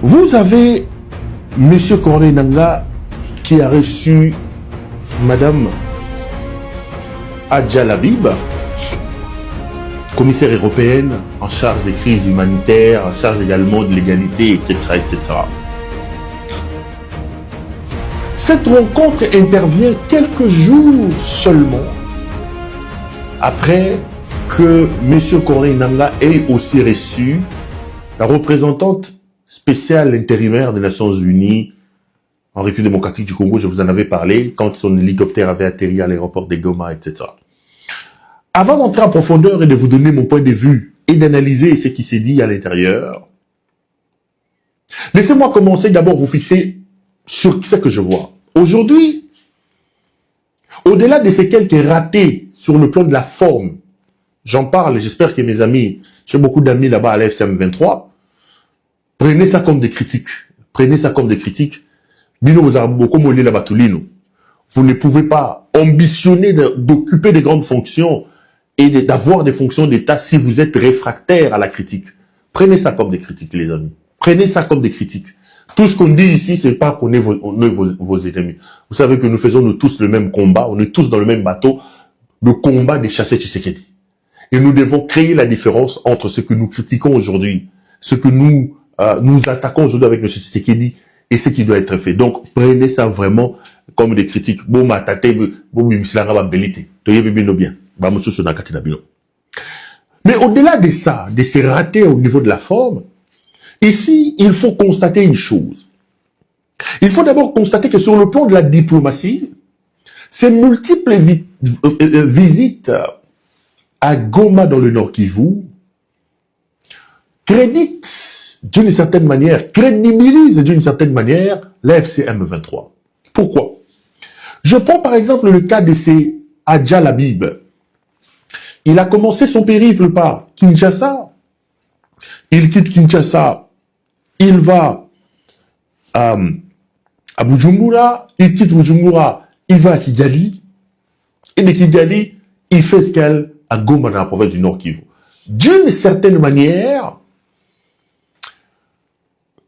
Vous avez M. Corneille Nangaa qui a reçu Madame Adja Labib, commissaire européenne en charge des crises humanitaires, en charge également de l'égalité, etc., etc. Cette rencontre intervient quelques jours seulement après que M. Corneille Nangaa ait aussi reçu la représentante spéciale intérimaire des Nations Unies en République démocratique du Congo. Je vous en avais parlé quand son hélicoptère avait atterri à l'aéroport de Goma, etc. Avant d'entrer en profondeur et de vous donner mon point de vue et d'analyser ce qui s'est dit à l'intérieur, laissez-moi commencer d'abord vous fixer sur ce que je vois. Aujourd'hui, au-delà de ces quelques ratés sur le plan de la forme, j'en parle, j'espère que mes amis, j'ai beaucoup d'amis là-bas à l'FCM 23, prenez ça comme des critiques. Prenez ça comme des critiques. Vous ne pouvez pas ambitionner d'occuper des grandes fonctions et d'avoir des fonctions d'État si vous êtes réfractaire à la critique. Prenez ça comme des critiques, les amis. Prenez ça comme des critiques. Tout ce qu'on dit ici, c'est pas qu'on est vos ennemis. Vous savez que nous faisons nous tous le même combat, on est tous dans le même bateau, le combat des chassés Tshisekedi. Et nous devons créer la différence entre ce que nous critiquons aujourd'hui, ce que nous attaquons aujourd'hui avec M. Tshisekedi et ce qui doit être fait. Donc, prenez ça vraiment comme des critiques. Mais au-delà de ça, de ces ratés au niveau de la forme, ici, il faut constater une chose. Il faut d'abord constater que sur le plan de la diplomatie, ces multiples visites à Goma dans le Nord Kivu créditent d'une certaine manière, crédibilisent d'une certaine manière la FCM 23. Pourquoi? Je prends par exemple le cas de ces Adja Labib. Il a commencé son périple par Kinshasa. Il quitte Kinshasa. Il va à Bujumbura. Il quitte Bujumbura. Il va à Kigali. Et de Kigali, il fait ce qu'elle à Goma dans la province du Nord Kivu. D'une certaine manière,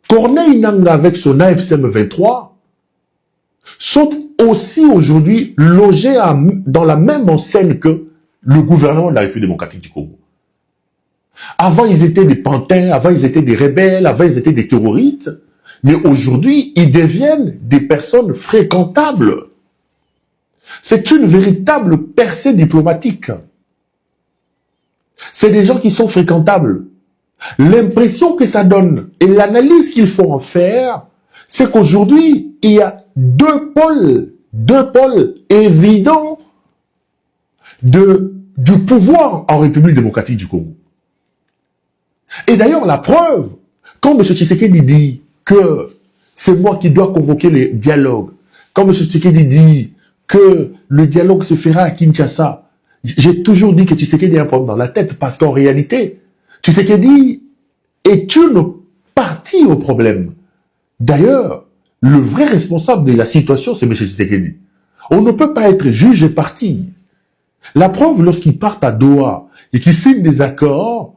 Corneille Nangaa avec son AFCM 23 sont aussi aujourd'hui logés dans la même enseigne que le gouvernement de la République démocratique du Congo. Avant, ils étaient des pantins, avant, ils étaient des rebelles, avant, ils étaient des terroristes, mais aujourd'hui, ils deviennent des personnes fréquentables. C'est une véritable percée diplomatique. C'est des gens qui sont fréquentables. L'impression que ça donne et l'analyse qu'il faut en faire, c'est qu'aujourd'hui, il y a deux pôles évidents du pouvoir en République démocratique du Congo. Et d'ailleurs, la preuve, quand M. Tshisekedi dit que c'est moi qui dois convoquer les dialogues, quand M. Tshisekedi dit que le dialogue se fera à Kinshasa, j'ai toujours dit que Tshisekedi a un problème dans la tête, parce qu'en réalité, Tshisekedi est une partie au problème. D'ailleurs, le vrai responsable de la situation, c'est M. Tshisekedi. On ne peut pas être juge et parti. La preuve, lorsqu'ils partent à Doha et qu'ils signent des accords,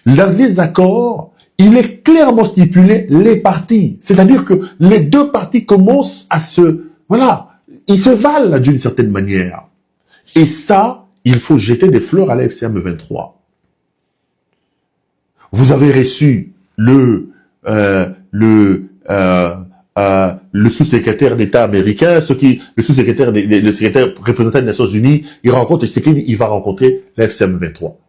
dans les accords, il est clairement stipulé les parties. C'est-à-dire que les deux parties commencent à ils se valent d'une certaine manière. Et ça, il faut jeter des fleurs à la FCM 23. Vous avez reçu le sous-secrétaire d'État américain, le secrétaire représentant des Nations Unies, il rencontre Tshisekedi, il va rencontrer la FCM 23.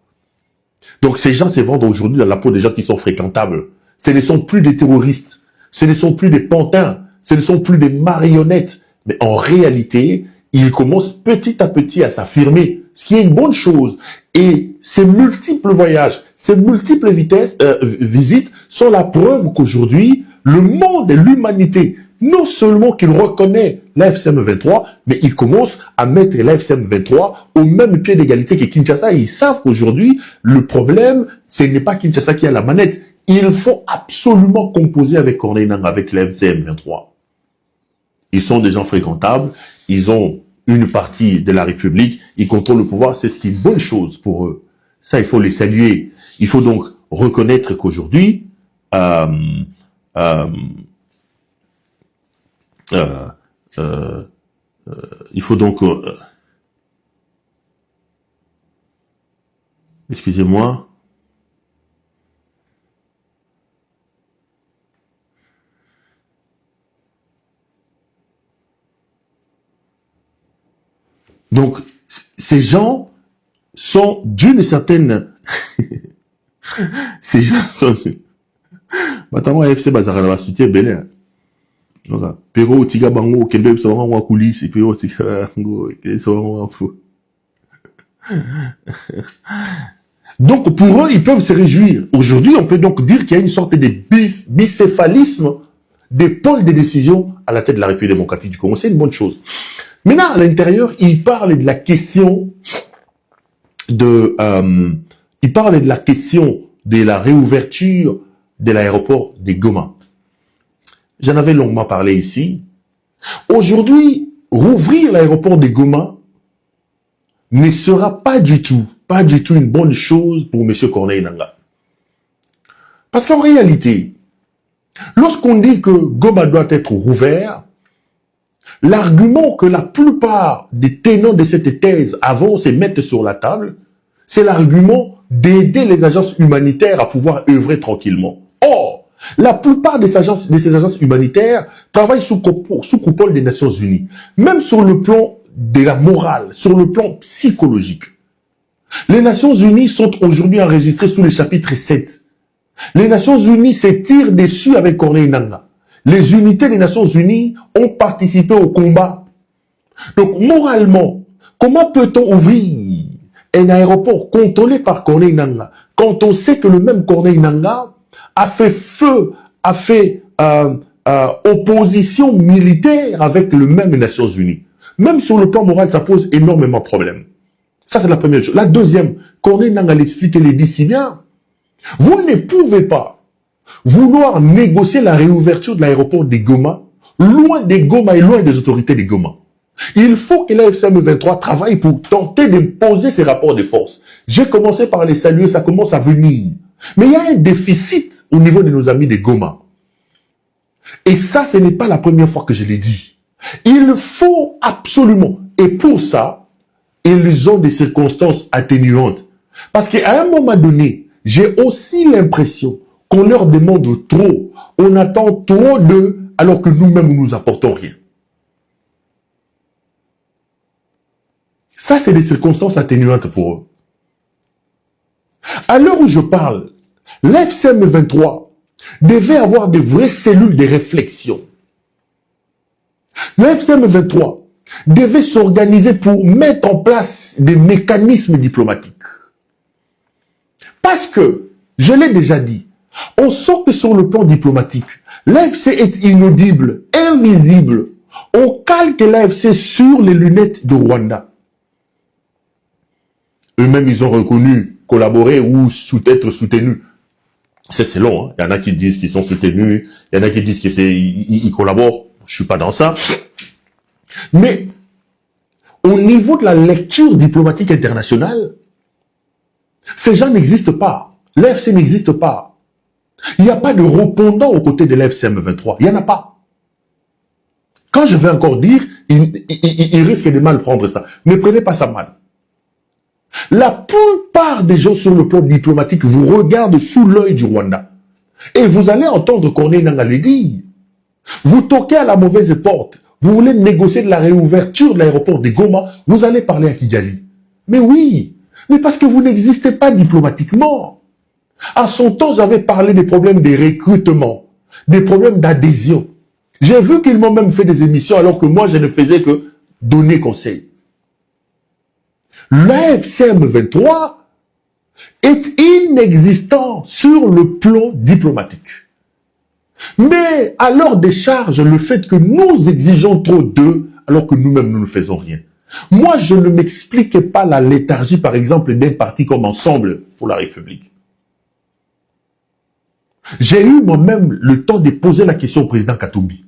Donc ces gens se vendent aujourd'hui dans la peau des gens qui sont fréquentables. Ce ne sont plus des terroristes, ce ne sont plus des pantins, ce ne sont plus des marionnettes. Mais en réalité, ils commencent petit à petit à s'affirmer, ce qui est une bonne chose. Et ces multiples voyages, ces multiples visites sont la preuve qu'aujourd'hui, le monde et l'humanité, non seulement qu'il reconnaît l'AFCM 23, mais il commence à mettre l'AFCM 23 au même pied d'égalité que Kinshasa. Et ils savent qu'aujourd'hui, le problème, ce n'est pas Kinshasa qui a la manette. Il faut absolument composer avec Corneille Nangaa, avec l'AFCM 23. Ils sont des gens fréquentables, ils ont une partie de la République, ils contrôlent le pouvoir, c'est ce qui est une bonne chose pour eux. Ça, il faut les saluer. Il faut donc reconnaître qu'aujourd'hui, euh, euh, euh, il faut donc, excusez-moi, donc ces gens sont d'une certaine, ces gens sont, maintenant AFC Bazar va soutien Bénin. Donc, Pero Tiga Bango, Kembe Sora wa Kulisi, Pero Tiga Bango, Sora fou. Donc, pour eux, ils peuvent se réjouir. Aujourd'hui, on peut donc dire qu'il y a une sorte de bicéphalisme des pôles de décision à la tête de la République démocratique du Congo. C'est une bonne chose. Maintenant, à l'intérieur, ils parlent de la question de, ils parlent de la question de la réouverture de l'aéroport de Goma. J'en avais longuement parlé ici. Aujourd'hui, rouvrir l'aéroport de Goma ne sera pas du tout une bonne chose pour M. Corneille Nangaa. Parce qu'en réalité, lorsqu'on dit que Goma doit être rouvert, l'argument que la plupart des tenants de cette thèse avancent et mettent sur la table, c'est l'argument d'aider les agences humanitaires à pouvoir œuvrer tranquillement. Or, la plupart de ces agences humanitaires travaillent sous coupole des Nations Unies, même sur le plan de la morale, sur le plan psychologique. Les Nations Unies sont aujourd'hui enregistrées sous le chapitre 7. Les Nations Unies s'étirent dessus avec Corneille Nangaa. Les unités des Nations Unies ont participé au combat. Donc, moralement, comment peut-on ouvrir un aéroport contrôlé par Corneille Nangaa quand on sait que le même Corneille Nangaa a fait feu, a fait opposition militaire avec le même Nations Unies. Même sur le plan moral, ça pose énormément de problèmes. Ça, c'est la première chose. La deuxième, Corneille Nangaa l'explique et le dit si bien. Vous ne pouvez pas vouloir négocier la réouverture de l'aéroport de Goma, loin des Goma et loin des autorités de Goma. Il faut que l'AFC M23 travaille pour tenter d'imposer ses rapports de force. J'ai commencé par les saluer, ça commence à venir. Mais il y a un déficit au niveau de nos amis de Goma. Et ça, ce n'est pas la première fois que je l'ai dit. Il faut absolument, et pour ça, ils ont des circonstances atténuantes. Parce qu'à un moment donné, j'ai aussi l'impression qu'on leur demande trop. On attend trop d'eux, alors que nous-mêmes, nous nous apportons rien. Ça, c'est des circonstances atténuantes pour eux. À l'heure où je parle, l'FCM 23 devait avoir de vraies cellules de réflexion. L'FCM 23 devait s'organiser pour mettre en place des mécanismes diplomatiques. Parce que, je l'ai déjà dit, on sent que sur le plan diplomatique, l'AFC est inaudible, invisible. On calque l'AFC sur les lunettes de Rwanda. Eux-mêmes, ils ont reconnu collaborer ou être soutenus. C'est long, hein. Il y en a qui disent qu'ils sont soutenus, il y en a qui disent qu'ils collaborent. Je suis pas dans ça. Mais, au niveau de la lecture diplomatique internationale, ces gens n'existent pas. L'AFC n'existe pas. Il n'y a pas de répondant aux côtés de l'AFC M23. Il n'y en a pas. Quand je vais encore dire, il risque de mal prendre ça. Ne prenez pas ça mal. La plupart des gens sur le plan diplomatique vous regardent sous l'œil du Rwanda. Et vous allez entendre Corneille Nangaa le dire. Vous toquez à la mauvaise porte. Vous voulez négocier de la réouverture de l'aéroport de Goma. Vous allez parler à Kigali. Mais oui, mais parce que vous n'existez pas diplomatiquement. À son temps, j'avais parlé des problèmes de recrutement, des problèmes d'adhésion. J'ai vu qu'ils m'ont même fait des émissions alors que moi, je ne faisais que donner conseil. L'AFC M23 est inexistant sur le plan diplomatique. Mais à leur décharge, le fait que nous exigeons trop d'eux, alors que nous-mêmes, nous ne faisons rien. Moi, je ne m'expliquais pas la léthargie, par exemple, d'un parti comme Ensemble pour la République. J'ai eu moi-même le temps de poser la question au président Katumbi.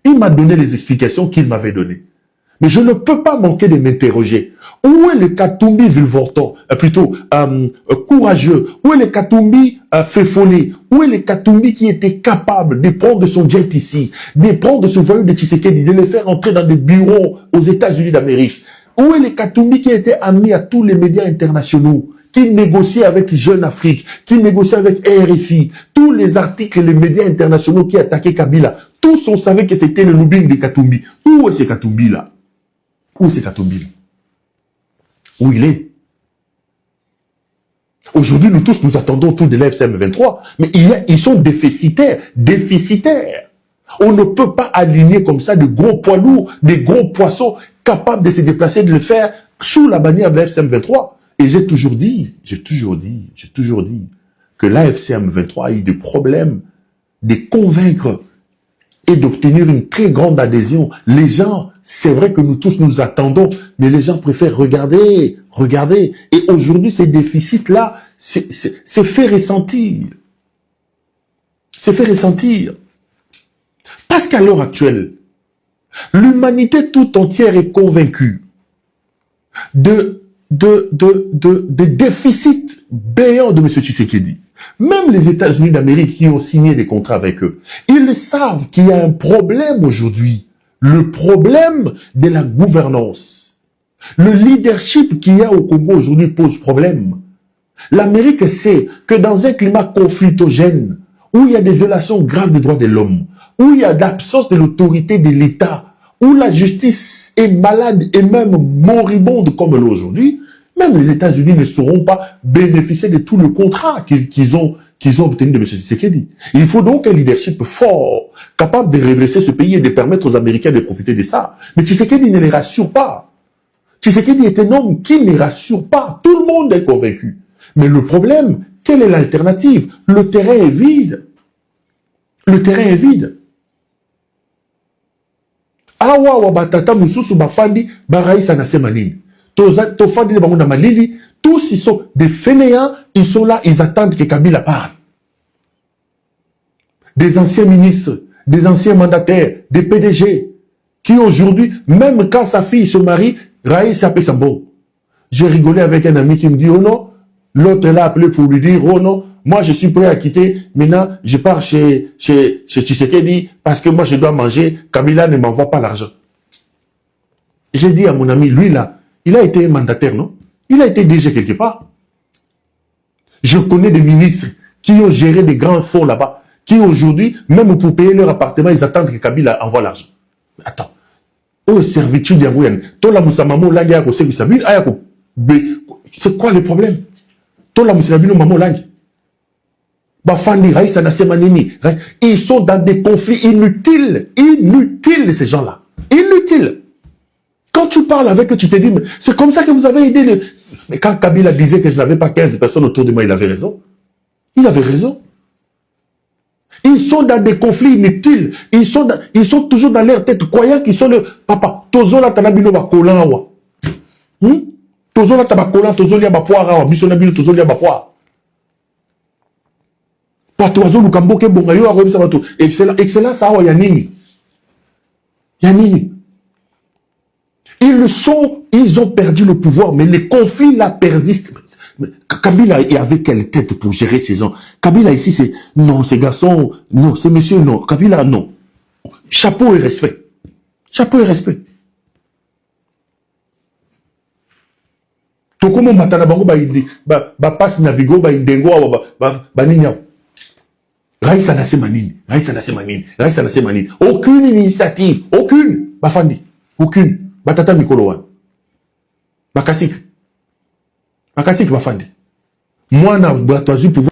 Il m'a donné les explications qu'il m'avait données. Mais je ne peux pas manquer de m'interroger. Où est le Katumbi Vilvorton, plutôt courageux? Où est le Katumbi Féfolé? Où est le Katumbi qui était capable de prendre son jet ici, de prendre ce voyou de Tshisekedi, de le faire entrer dans des bureaux aux États-Unis d'Amérique? Où est le Katumbi qui était ami à tous les médias internationaux, qui négociait avec Jeune Afrique, qui négociait avec RFI, tous les articles, les médias internationaux qui attaquaient Kabila, tous on savait que c'était le lobbying de Katumbi. Où est ce Katumbi là? Où est ce Katumbi là? Où il est? Aujourd'hui, nous tous, nous attendons autour de l'FCM 23, mais ils sont déficitaires, déficitaires. On ne peut pas aligner comme ça de gros poids lourds, des gros poissons capables de se déplacer, de le faire sous la bannière de l'FCM 23. Et j'ai toujours dit que l'AFCM 23 a eu des problèmes de convaincre et d'obtenir une très grande adhésion. Les gens, c'est vrai que nous tous nous attendons, mais les gens préfèrent regarder. Et aujourd'hui, ces déficits-là, c'est fait ressentir. C'est fait ressentir. Parce qu'à l'heure actuelle, l'humanité tout entière est convaincue de déficits béants de M. Tshisekedi. Même les États-Unis d'Amérique qui ont signé des contrats avec eux, ils savent qu'il y a un problème aujourd'hui. Le problème de la gouvernance. Le leadership qu'il y a au Congo aujourd'hui pose problème. L'Amérique sait que dans un climat conflictogène, où il y a des violations graves des droits de l'homme, où il y a l'absence de l'autorité de l'État, où la justice est malade et même moribonde comme elle est aujourd'hui, même les États-Unis ne sauront pas bénéficier de tout le contrat qu'ils ont obtenu de M. Tshisekedi. Il faut donc un leadership fort, capable de redresser ce pays et de permettre aux Américains de profiter de ça. Mais Tshisekedi ne les rassure pas. Tshisekedi est un homme qui ne rassure pas. Tout le monde est convaincu. Mais le problème, quelle est l'alternative? Le terrain est vide. Le terrain est vide. Awa wa batata mususu bafandi baraïsa na semanini. Tofandi le bango na malili. Tous ils sont des fainéants. Ils sont là, ils attendent que Kabila parle. Des anciens ministres, des anciens mandataires, des PDG, qui aujourd'hui, même quand sa fille se marie, Raïs appelle ça bon. J'ai rigolé avec un ami qui me dit, oh non, l'autre l'a appelé pour lui dire, oh non, moi je suis prêt à quitter, maintenant je pars chez Tshisekedi parce que moi je dois manger, Kabila ne m'envoie pas l'argent. J'ai dit à mon ami, lui là, il a été mandataire, non? Il a été DG quelque part. Je connais des ministres qui ont géré des grands fonds là-bas, qui aujourd'hui, même pour payer leur appartement, ils attendent que Kabila envoie l'argent. Attends. Oh, servitude d'Yangoyan. Tola Moussamamo, Langi, Ayako, Sebisabi, Ayako. C'est quoi le problème? Tola Moussamamo, Mamo, Langi. Bafandi, Raïsa, Nasemanini. Ils sont dans des conflits inutiles. Inutiles, ces gens-là. Inutiles. Quand tu parles avec eux, tu te dis, mais c'est comme ça que vous avez aidé le... Mais quand Kabila disait que je n'avais pas 15 personnes autour de moi, il avait raison. Il avait raison. Ils sont dans des conflits inutiles. Ils sont toujours dans leur tête, croyant qu'ils sont le... Papa, tozola tanabino ba kolan. Tozola tabakolan, tozolia ba poara, bisonabino tozolia ba poara. Pato wazo lukamboke bonga yo arobisa bato. Excellent ça wa yanini. Yanini. Ils ont perdu le pouvoir, mais les conflits là persistent. Kabila avait quelle tête pour gérer ces gens? Kabila ici, c'est non, ces garçons, non, ces messieurs, non. Kabila, non. Chapeau et respect. Chapeau et respect. Tokomo matana bango ba passe navigo ba indengo ba ninya. Raïsa na semanini, Raïsa na semanini, Raïsa na semanini. Aucune initiative, aucune. Bafandi, aucune. Batata Mikolowan. Bakasik. Bakasik bafandi. Moi na batwazu pouvoir